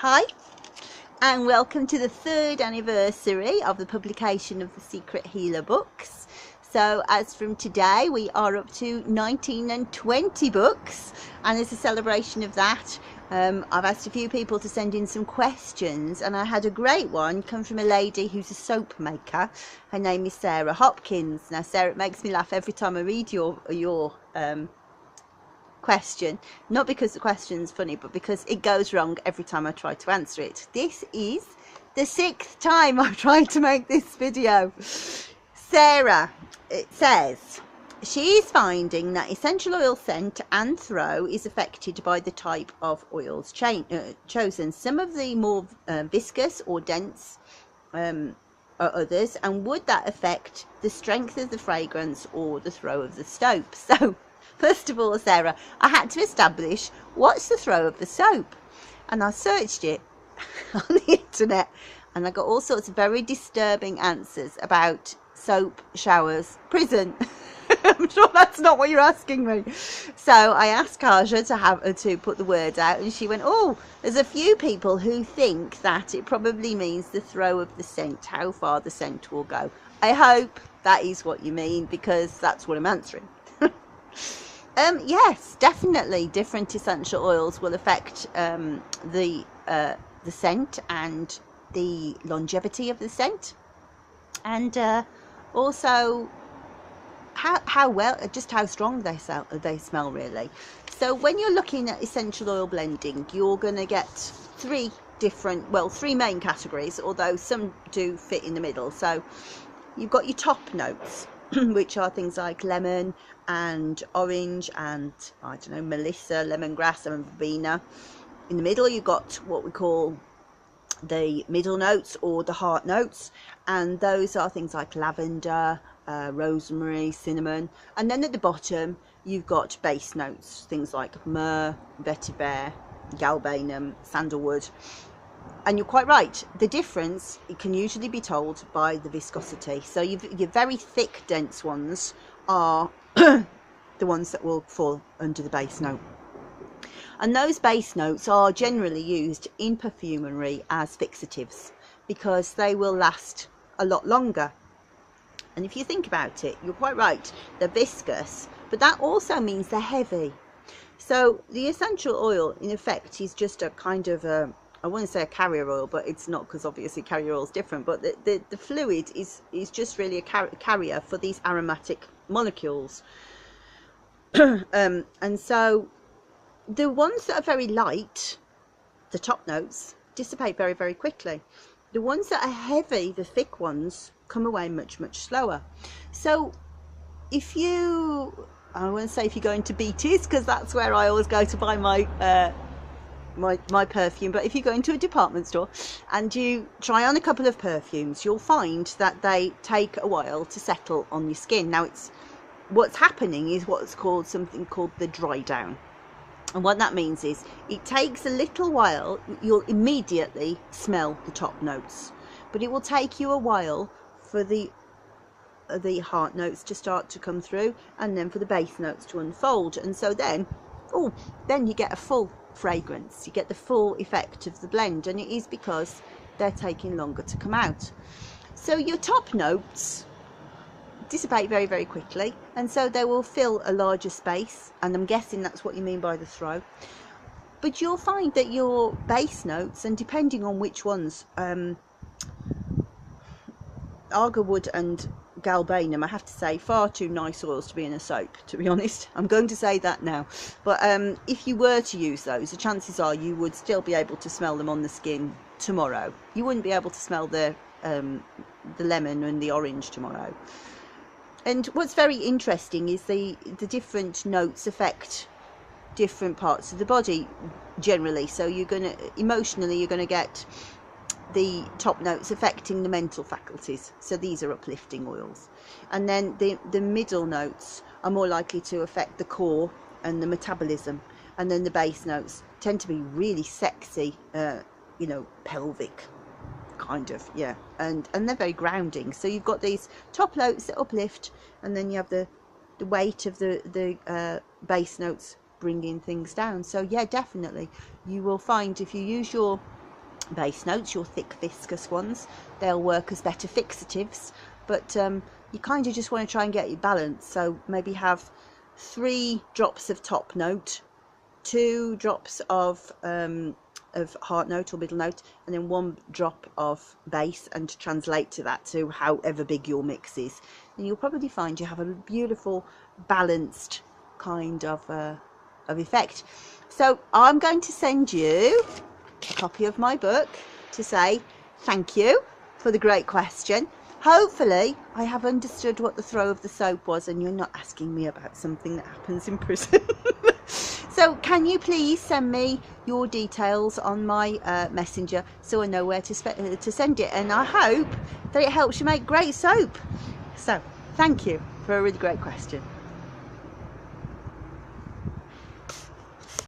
Hi, and welcome to the 3rd anniversary of the publication of the Secret Healer books. So as from today we are up to 19 and 20 books, and as a celebration of that I've asked a few people to send in some questions, and I had a great one come from a lady who's a soap maker. Her name is Sarah Hopkins. Now Sarah, it makes me laugh every time I read your question, not because the question's funny, but because it goes wrong every time I try to answer it. This is the 6th time I've tried to make this video. Sarah, it says she is finding that essential oil scent and throw is affected by the type of oils chosen. Some of the more viscous or dense are others, and would that affect the strength of the fragrance or the throw of the soap? So first of all, Sarah, I had to establish what's the throw of the soap, and I searched it on the internet, and I got all sorts of very disturbing answers about soap, showers, prison. I'm sure that's not what you're asking me. So I asked Kaja to put the word out, and she went, oh, there's a few people who think that it probably means the throw of the scent, how far the scent will go. I hope that is what you mean, because that's what I'm answering. Yes, definitely different essential oils will affect the scent and the longevity of the scent, and also how well, just how strong they smell really. So when you're looking at essential oil blending, you're going to get three main categories, although some do fit in the middle. So you've got your top notes, which are things like lemon and orange and, I don't know, melissa, lemongrass and verbena. In the middle you've got what we call the middle notes or the heart notes, and those are things like lavender, rosemary, cinnamon. And then at the bottom you've got base notes, things like myrrh, vetiver, galbanum, sandalwood. And you're quite right, the difference, it can usually be told by the viscosity. So your very thick, dense ones are the ones that will fall under the base note. And those base notes are generally used in perfumery as fixatives because they will last a lot longer. And if you think about it, you're quite right, they're viscous, but that also means they're heavy. So the essential oil, in effect, is just a kind of I want to say a carrier oil, but it's not, because obviously carrier oil is different. But the fluid is just really a carrier for these aromatic molecules. And so the ones that are very light, the top notes, dissipate very, very quickly. The ones that are heavy, the thick ones, come away much, much slower. So if you, I won't say if you go into BT's, because that's where I always go to buy my perfume, but if you go into a department store and you try on a couple of perfumes, you'll find that they take a while to settle on your skin. Now what's happening is something called the dry down, and what that means is it takes a little while. You'll immediately smell the top notes, but it will take you a while for the heart notes to start to come through, and then for the base notes to unfold. And so then you get a full fragrance, you get the full effect of the blend, and it is because they're taking longer to come out. So your top notes dissipate very, very quickly, and so they will fill a larger space, and I'm guessing that's what you mean by the throw. But you'll find that your base notes, and depending on which ones, argwood and galbanum, I have to say, far too nice oils to be in a soap, to be honest. I'm going to say that now. But if you were to use those, the chances are you would still be able to smell them on the skin tomorrow. You wouldn't be able to smell the lemon and the orange tomorrow. And what's very interesting is the different notes affect different parts of the body generally. So emotionally you're going to get the top notes affecting the mental faculties, so these are uplifting oils. And then the middle notes are more likely to affect the core and the metabolism, and then the base notes tend to be really sexy, pelvic kind of, yeah, and they're very grounding. So you've got these top notes that uplift, and then you have the weight of the base notes bringing things down. So yeah, definitely you will find, if you use your base notes, your thick viscous ones. They'll work as better fixatives, but you kind of just want to try and get your balance. So maybe have 3 drops of top note, 2 drops of heart note or middle note, and then 1 drop of bass, and to translate to that to however big your mix is, and you'll probably find you have a beautiful balanced kind of effect. So I'm going to send you a copy of my book to say thank you for the great question. Hopefully I have understood what the throw of the soap was, and you're not asking me about something that happens in prison. So can you please send me your details on my messenger so I know where to send it, and I hope that it helps you make great soap. So thank you for a really great question.